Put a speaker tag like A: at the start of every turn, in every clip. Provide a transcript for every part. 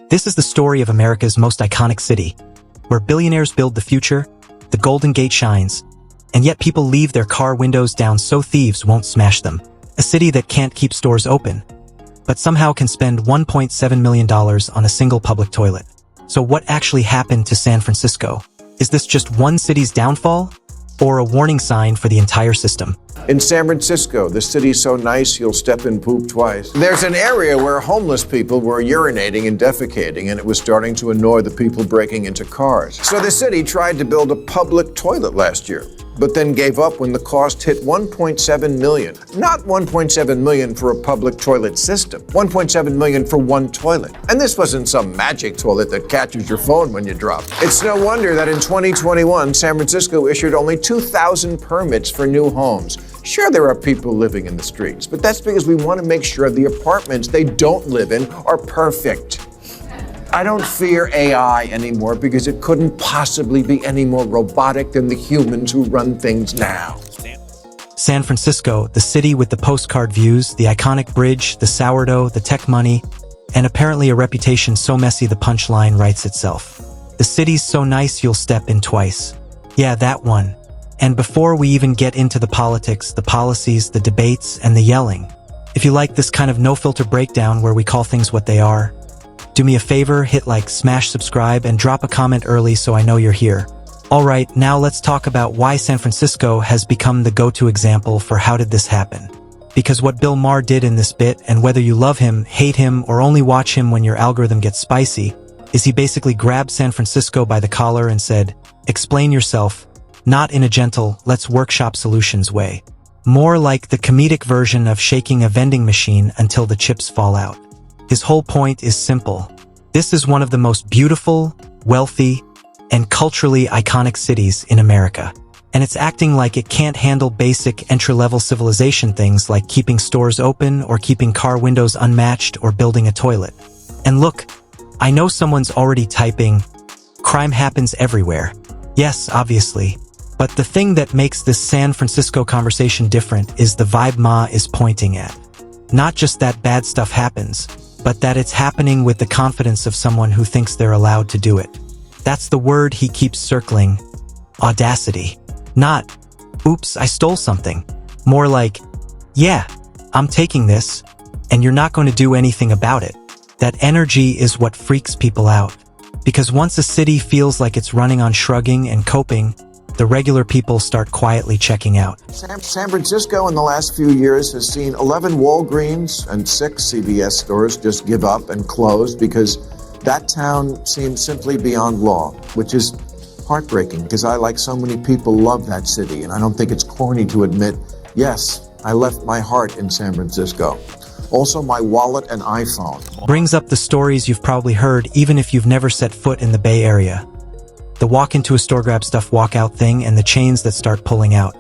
A: This is the story of America's most iconic city, where billionaires build the future, the Golden Gate shines, and yet people leave their car windows down so thieves won't smash them. A city that can't keep stores open, but somehow can spend $1.7 million on a single public toilet. So what actually happened to San Francisco? Is this just one city's downfall, or a warning sign for the entire system?
B: In San Francisco, the city's so nice you'll step in poop twice. There's an area where homeless people were urinating and defecating, and it was starting to annoy the people breaking into cars. So the city tried to build a public toilet last year, but then gave up when the cost hit $1.7 million. Not $1.7 million for a public toilet system, $1.7 million for one toilet. And this wasn't some magic toilet that catches your phone when you drop. It's no wonder that in 2021, San Francisco issued only 2,000 permits for new homes. Sure, there are people living in the streets, but that's because we want to make sure the apartments they don't live in are perfect. I don't fear AI anymore because it couldn't possibly be any more robotic than the humans who run things now.
A: San Francisco, the city with the postcard views, the iconic bridge, the sourdough, the tech money, and apparently a reputation so messy the punchline writes itself. The city's so nice you'll step in twice. Yeah, that one. And before we even get into the politics, the policies, the debates, and the yelling, if you like this kind of no-filter breakdown where we call things what they are, do me a favor, hit like, smash subscribe, and drop a comment early so I know you're here. Alright, now let's talk about why San Francisco has become the go-to example for how did this happen. Because what Bill Maher did in this bit, and whether you love him, hate him, or only watch him when your algorithm gets spicy, is he basically grabbed San Francisco by the collar and said, explain yourself, not in a gentle, let's workshop solutions way. More like the comedic version of shaking a vending machine until the chips fall out. His whole point is simple. This is one of the most beautiful, wealthy, and culturally iconic cities in America. And it's acting like it can't handle basic entry-level civilization things like keeping stores open or keeping car windows unmatched or building a toilet. And look, I know someone's already typing, crime happens everywhere. Yes, obviously. But the thing that makes this San Francisco conversation different is the vibe Ma is pointing at. Not just that bad stuff happens, but that it's happening with the confidence of someone who thinks they're allowed to do it. That's the word he keeps circling. Audacity. Not, oops, I stole something. More like, yeah, I'm taking this, and you're not going to do anything about it. That energy is what freaks people out. Because once a city feels like it's running on shrugging and coping, the regular people start quietly checking out.
B: San Francisco in the last few years has seen 11 Walgreens and 6 CVS stores just give up and close because that town seems simply beyond law, which is heartbreaking because I, like so many people, love that city, and I don't think it's corny to admit, yes, I left my heart in San Francisco. Also my wallet and iPhone.
A: Brings up the stories you've probably heard even if you've never set foot in the Bay Area. The walk into a store, grab stuff, walk out thing, and the chains that start pulling out.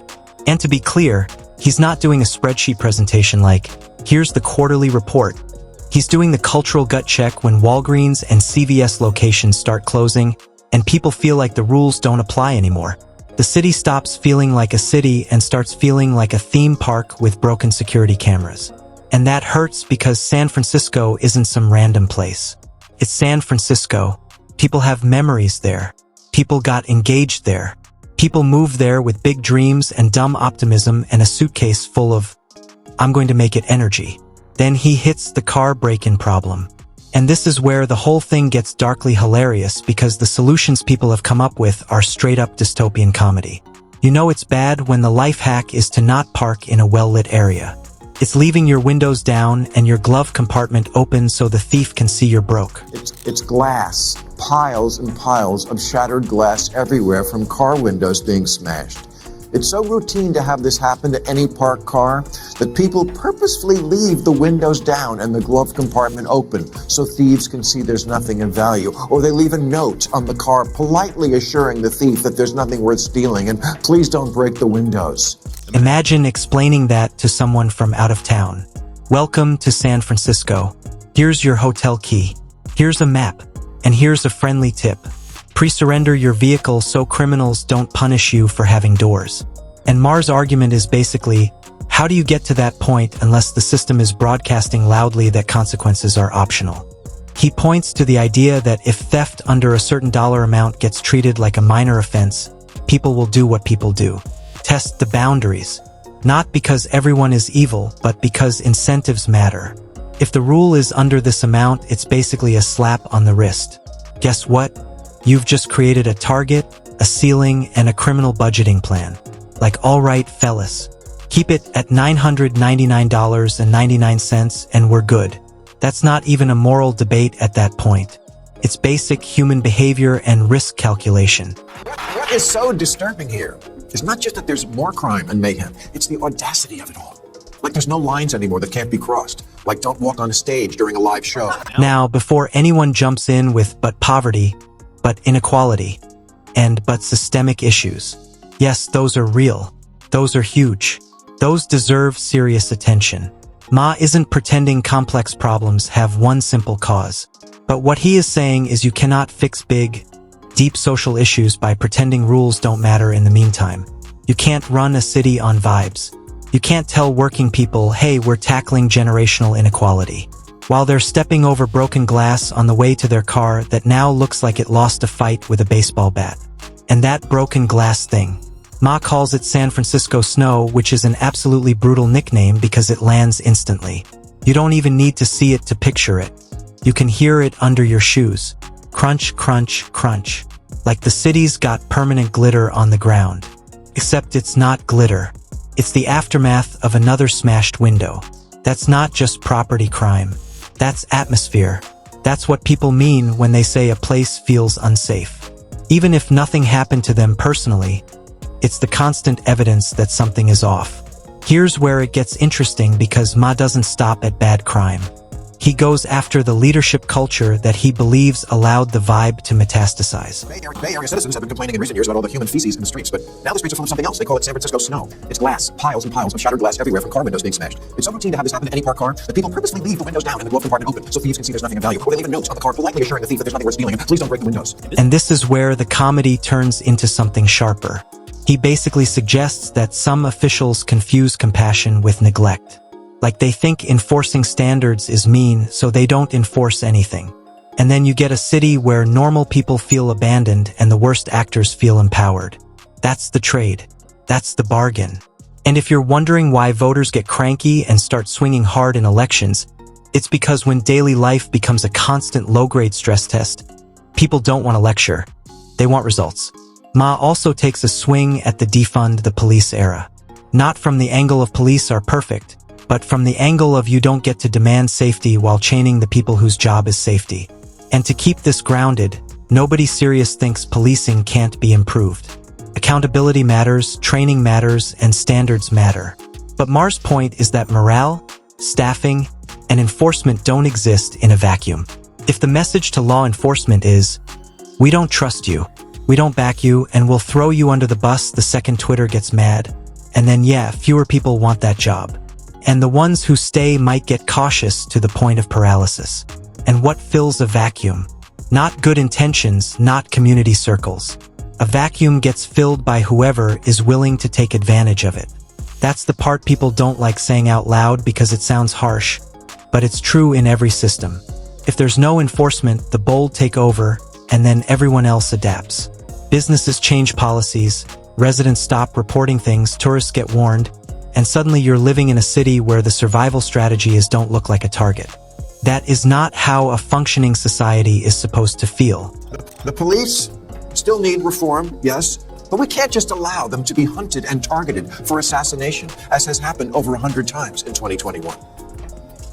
A: And to be clear, he's not doing a spreadsheet presentation like, here's the quarterly report. He's doing the cultural gut check when Walgreens and CVS locations start closing, and people feel like the rules don't apply anymore. The city stops feeling like a city and starts feeling like a theme park with broken security cameras. And that hurts because San Francisco isn't some random place. It's San Francisco. People have memories there. People got engaged there. People moved there with big dreams and dumb optimism and a suitcase full of, I'm going to make it energy. Then he hits the car break-in problem. And this is where the whole thing gets darkly hilarious because the solutions people have come up with are straight-up dystopian comedy. You know it's bad when the life hack is to not park in a well-lit area. It's leaving your windows down and your glove compartment open so the thief can see you're broke.
B: It's glass. Piles and piles of shattered glass everywhere from car windows being smashed. It's so routine to have this happen to any parked car that people purposefully leave the windows down and the glove compartment open so thieves can see there's nothing of value. Or they leave a note on the car politely assuring the thief that there's nothing worth stealing and please don't break the windows.
A: Imagine explaining that to someone from out of town. Welcome to San Francisco. Here's your hotel key. Here's a map. And here's a friendly tip. Pre-surrender your vehicle so criminals don't punish you for having doors. And Maher's argument is basically, how do you get to that point unless the system is broadcasting loudly that consequences are optional? He points to the idea that if theft under a certain dollar amount gets treated like a minor offense, people will do what people do. Test the boundaries. Not because everyone is evil, but because incentives matter. If the rule is under this amount, it's basically a slap on the wrist. Guess what? You've just created a target, a ceiling, and a criminal budgeting plan. Like, all right, fellas, keep it at $999.99 and we're good. That's not even a moral debate at that point. It's basic human behavior and risk calculation.
B: What is so disturbing here is not just that there's more crime and mayhem, it's the audacity of it all. Like there's no lines anymore that can't be crossed. Like don't walk on a stage during a live show.
A: Now, before anyone jumps in with but poverty, but inequality, and but systemic issues. Yes, those are real. Those are huge. Those deserve serious attention. Ma isn't pretending complex problems have one simple cause. But what he is saying is you cannot fix big, deep social issues by pretending rules don't matter in the meantime. You can't run a city on vibes. You can't tell working people, hey, we're tackling generational inequality, while they're stepping over broken glass on the way to their car that now looks like it lost a fight with a baseball bat. And that broken glass thing. Ma calls it San Francisco snow, which is an absolutely brutal nickname because it lands instantly. You don't even need to see it to picture it. You can hear it under your shoes. Crunch, crunch, crunch. Like the city's got permanent glitter on the ground. Except it's not glitter. It's the aftermath of another smashed window. That's not just property crime. That's atmosphere. That's what people mean when they say a place feels unsafe. Even if nothing happened to them personally, it's the constant evidence that something is off. Here's where it gets interesting because Ma doesn't stop at bad crime. He goes after the leadership culture that he believes allowed the vibe to metastasize.
B: Bay Area citizens have been complaining in recent years about all the human feces in the streets, but now the streets are full of something else. They call it San Francisco snow. It's glass, piles and piles of shattered glass everywhere from car windows being smashed. It's so routine to have this happen to any parked car that people purposely leave the windows down and the glove compartment open so thieves can see there's nothing of value. Or they leave a note on the car politely assuring the thief that there's nothing worth stealing and please don't break the windows.
A: And this is where the comedy turns into something sharper. He basically suggests that some officials confuse compassion with neglect. Like they think enforcing standards is mean, so they don't enforce anything. And then you get a city where normal people feel abandoned and the worst actors feel empowered. That's the trade. That's the bargain. And if you're wondering why voters get cranky and start swinging hard in elections, it's because when daily life becomes a constant low-grade stress test, people don't want to lecture. They want results. Ma also takes a swing at the defund the police era. Not from the angle of police are perfect, but from the angle of you don't get to demand safety while chaining the people whose job is safety. And to keep this grounded, nobody serious thinks policing can't be improved. Accountability matters, training matters, and standards matter. But Maher's point is that morale, staffing, and enforcement don't exist in a vacuum. If the message to law enforcement is, we don't trust you, we don't back you, and we'll throw you under the bus the second Twitter gets mad, and then yeah, fewer people want that job. And the ones who stay might get cautious to the point of paralysis. And what fills a vacuum? Not good intentions, not community circles. A vacuum gets filled by whoever is willing to take advantage of it. That's the part people don't like saying out loud because it sounds harsh, but it's true in every system. If there's no enforcement, the bold take over, and then everyone else adapts. Businesses change policies, residents stop reporting things, tourists get warned, and suddenly you're living in a city where the survival strategy is don't look like a target. That is not how a functioning society is supposed to feel.
B: The police still need reform, yes, but we can't just allow them to be hunted and targeted for assassination, as has happened over 100 times in 2021.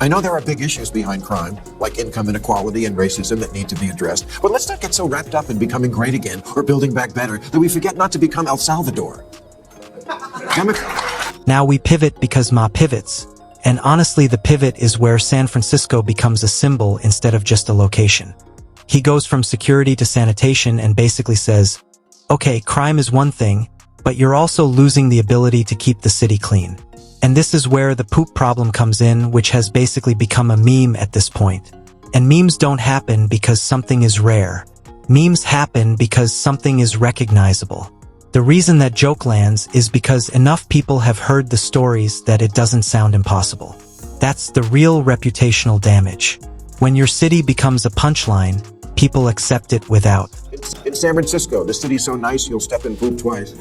B: I know there are big issues behind crime, like income inequality and racism that need to be addressed, but let's not get so wrapped up in becoming great again or building back better that we forget not to become El Salvador.
A: Now we pivot because Ma pivots, and honestly the pivot is where San Francisco becomes a symbol instead of just a location. He goes from security to sanitation and basically says, okay, crime is one thing, but you're also losing the ability to keep the city clean. And this is where the poop problem comes in, which has basically become a meme at this point. And memes don't happen because something is rare. Memes happen because something is recognizable. The reason that joke lands is because enough people have heard the stories that it doesn't sound impossible. That's the real reputational damage. When your city becomes a punchline, people accept it without.
B: In San Francisco, the city's so nice you'll step in poop twice.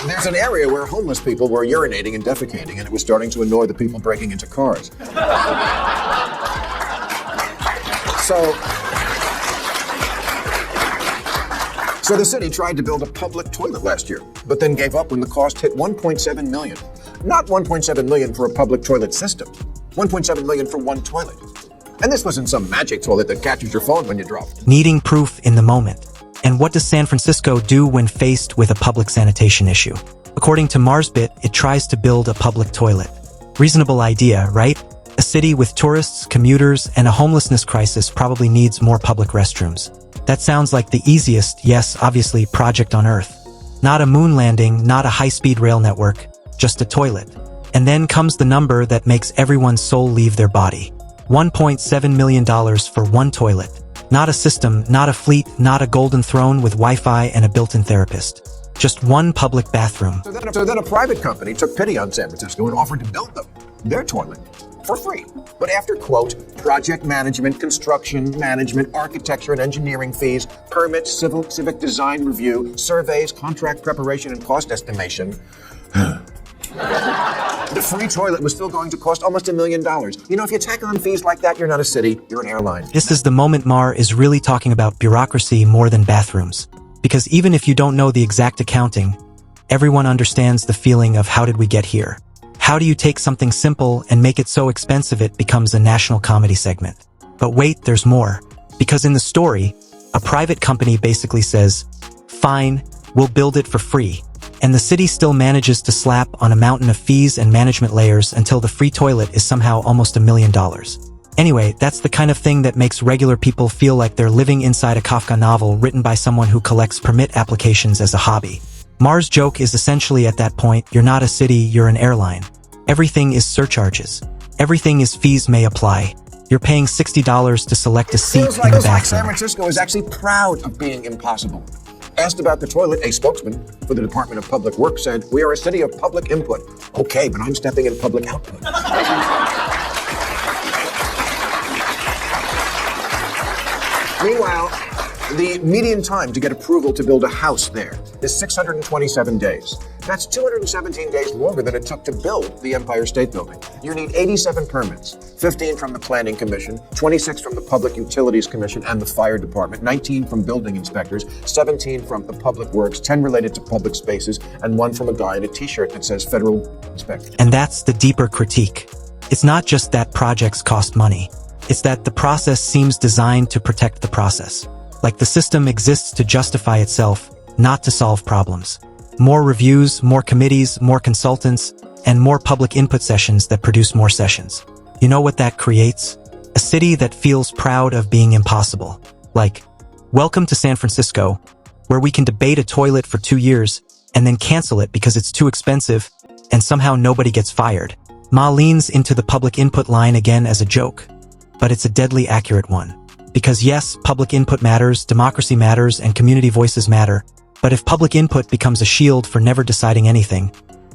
B: There's an area where homeless people were urinating and defecating, and it was starting to annoy the people breaking into cars. So the city tried to build a public toilet last year, but then gave up when the cost hit $1.7 million. Not $1.7 million for a public toilet system, $1.7 million for one toilet. And this wasn't some magic toilet that catches your phone when you drop it.
A: Needing proof in the moment. And what does San Francisco do when faced with a public sanitation issue? According to Marsbit, it tries to build a public toilet. Reasonable idea, right? A city with tourists, commuters, and a homelessness crisis probably needs more public restrooms. That sounds like the easiest, yes, obviously, project on Earth. Not a moon landing, not a high-speed rail network, just a toilet. And then comes the number that makes everyone's soul leave their body. $1.7 million for one toilet. Not a system, not a fleet, not a golden throne with Wi-Fi and a built-in therapist. Just one public bathroom.
B: So then a private company took pity on San Francisco and offered to build them their toilet for free. But after, quote, project management, construction management, architecture and engineering fees, permits, civic design review, surveys, contract preparation, and cost estimation, the free toilet was still going to cost almost $1 million. You know, if you tack on fees like that, you're not a city, you're an airline.
A: This is the moment Maher is really talking about bureaucracy more than bathrooms. Because even if you don't know the exact accounting, everyone understands the feeling of how did we get here? How do you take something simple and make it so expensive it becomes a national comedy segment? But wait, there's more. Because in the story, a private company basically says, fine, we'll build it for free. And the city still manages to slap on a mountain of fees and management layers until the free toilet is somehow almost $1 million. Anyway, that's the kind of thing that makes regular people feel like they're living inside a Kafka novel written by someone who collects permit applications as a hobby. Maher's joke is essentially at that point, you're not a city, you're an airline. Everything is surcharges. Everything is fees may apply. You're paying $60 to select a seat in the back.
B: Like San Francisco is actually proud of being impossible. Asked about the toilet, a spokesman for the Department of Public Works said, "We are a city of public input." Okay, but I'm stepping in public output. Meanwhile, the median time to get approval to build a house there is 627 days. That's 217 days longer than it took to build the Empire State Building. You need 87 permits, 15 from the Planning Commission, 26 from the Public Utilities Commission and the Fire Department, 19 from building inspectors, 17 from the Public Works, 10 related to public spaces, and 1 from a guy in a t-shirt that says Federal Inspector.
A: And that's the deeper critique. It's not just that projects cost money. It's that the process seems designed to protect the process. Like the system exists to justify itself, not to solve problems. More reviews, more committees, more consultants, and more public input sessions that produce more sessions. You know what that creates? A city that feels proud of being impossible. Like, welcome to San Francisco, where we can debate a toilet for 2 years and then cancel it because it's too expensive and somehow nobody gets fired. Ma leans into the public input line again as a joke, but it's a deadly accurate one. Because yes, public input matters, democracy matters, and community voices matter, but if public input becomes a shield for never deciding anything,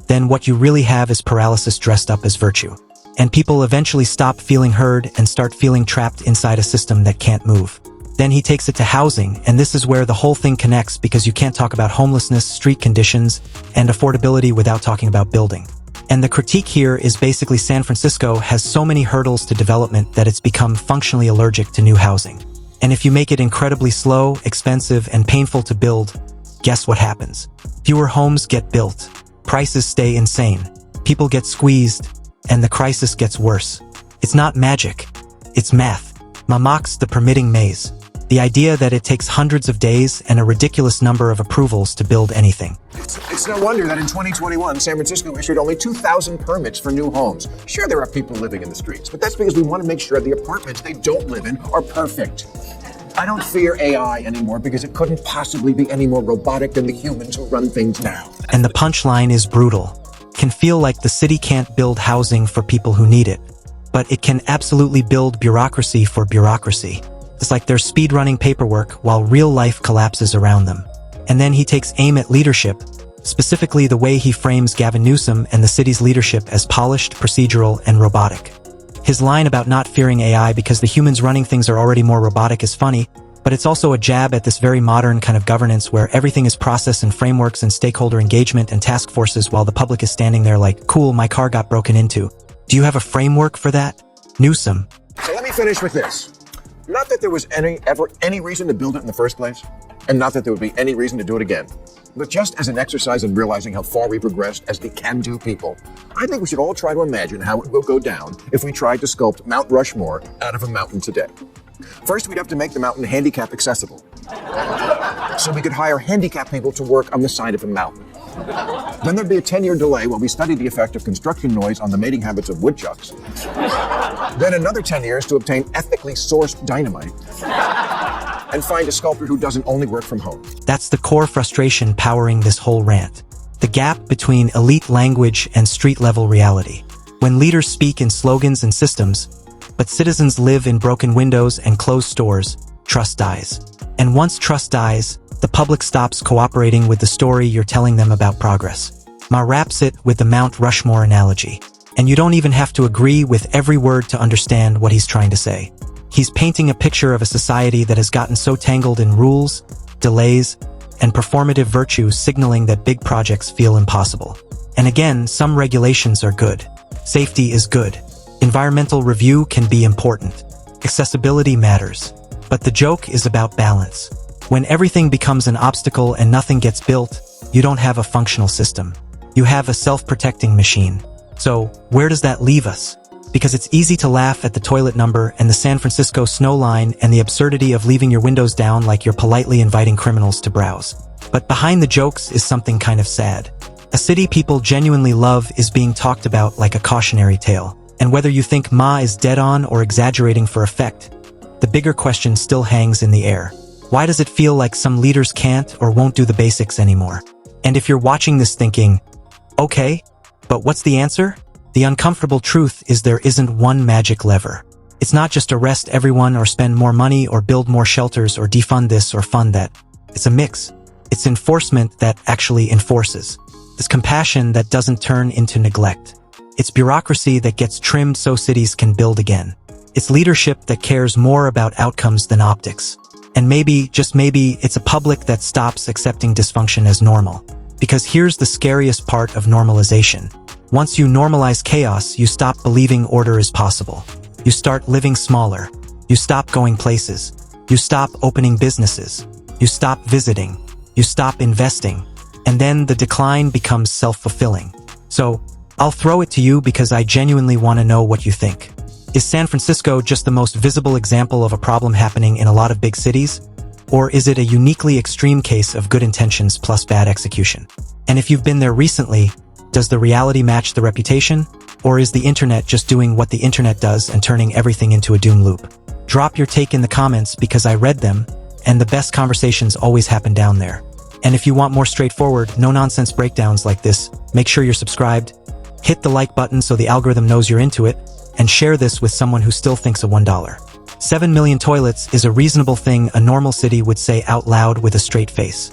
A: then what you really have is paralysis dressed up as virtue. And people eventually stop feeling heard and start feeling trapped inside a system that can't move. Then he takes it to housing, and this is where the whole thing connects because you can't talk about homelessness, street conditions, and affordability without talking about building. And the critique here is basically San Francisco has so many hurdles to development that it's become functionally allergic to new housing. And if you make it incredibly slow, expensive, and painful to build, guess what happens? Fewer homes get built, prices stay insane, people get squeezed, and the crisis gets worse. It's not magic, it's math. Ma mocks the permitting maze. The idea that it takes hundreds of days and a ridiculous number of approvals to build anything.
B: It's no wonder that in 2021, San Francisco issued only 2,000 permits for new homes. Sure, there are people living in the streets, but that's because we want to make sure the apartments they don't live in are perfect. I don't fear AI anymore because it couldn't possibly be any more robotic than the humans who run things now.
A: And the punchline is brutal. Can feel like the city can't build housing for people who need it, but it can absolutely build bureaucracy for bureaucracy. It's like they're speedrunning paperwork while real life collapses around them. And then he takes aim at leadership, specifically the way he frames Gavin Newsom and the city's leadership as polished, procedural, and robotic. His line about not fearing AI because the humans running things are already more robotic is funny, but it's also a jab at this very modern kind of governance where everything is process and frameworks and stakeholder engagement and task forces while the public is standing there like, cool, my car got broken into. Do you have a framework for that? Newsom.
B: So let me finish with this. Not that there was ever any reason to build it in the first place, and not that there would be any reason to do it again. But just as an exercise in realizing how far we progressed as the can-do people, I think we should all try to imagine how it will go down if we tried to sculpt Mount Rushmore out of a mountain today. First, we'd have to make the mountain handicap accessible. So we could hire handicapped people to work on the side of a mountain. Then there'd be a 10-year delay while we studied the effect of construction noise on the mating habits of woodchucks. Then another 10 years to obtain ethically sourced dynamite. And find a sculptor who doesn't only work from home.
A: That's the core frustration powering this whole rant. The gap between elite language and street-level reality. When leaders speak in slogans and systems, but citizens live in broken windows and closed stores, trust dies. And once trust dies, the public stops cooperating with the story you're telling them about progress. Maher wraps it with the Mount Rushmore analogy. And you don't even have to agree with every word to understand what he's trying to say. He's painting a picture of a society that has gotten so tangled in rules, delays, and performative virtue signaling that big projects feel impossible. And again, some regulations are good. Safety is good. Environmental review can be important. Accessibility matters. But the joke is about balance. When everything becomes an obstacle and nothing gets built, you don't have a functional system. You have a self-protecting machine. So, where does that leave us? Because it's easy to laugh at the toilet number and the San Francisco snow line and the absurdity of leaving your windows down like you're politely inviting criminals to browse. But behind the jokes is something kind of sad. A city people genuinely love is being talked about like a cautionary tale. And whether you think Ma is dead on or exaggerating for effect, the bigger question still hangs in the air. Why does it feel like some leaders can't or won't do the basics anymore? And if you're watching this thinking, okay, but what's the answer? The uncomfortable truth is there isn't one magic lever. It's not just arrest everyone or spend more money or build more shelters or defund this or fund that. It's a mix. It's enforcement that actually enforces. It's compassion that doesn't turn into neglect. It's bureaucracy that gets trimmed so cities can build again. It's leadership that cares more about outcomes than optics. And maybe, just maybe, it's a public that stops accepting dysfunction as normal. Because here's the scariest part of normalization. Once you normalize chaos, you stop believing order is possible. You start living smaller. You stop going places. You stop opening businesses. You stop visiting. You stop investing. And then the decline becomes self-fulfilling. So, I'll throw it to you because I genuinely want to know what you think. Is San Francisco just the most visible example of a problem happening in a lot of big cities? Or is it a uniquely extreme case of good intentions plus bad execution? And if you've been there recently, does the reality match the reputation? Or is the internet just doing what the internet does and turning everything into a doom loop? Drop your take in the comments because I read them, and the best conversations always happen down there. And if you want more straightforward, no-nonsense breakdowns like this, make sure you're subscribed, hit the like button so the algorithm knows you're into it, and share this with someone who still thinks a $1. 7 million toilets is a reasonable thing a normal city would say out loud with a straight face.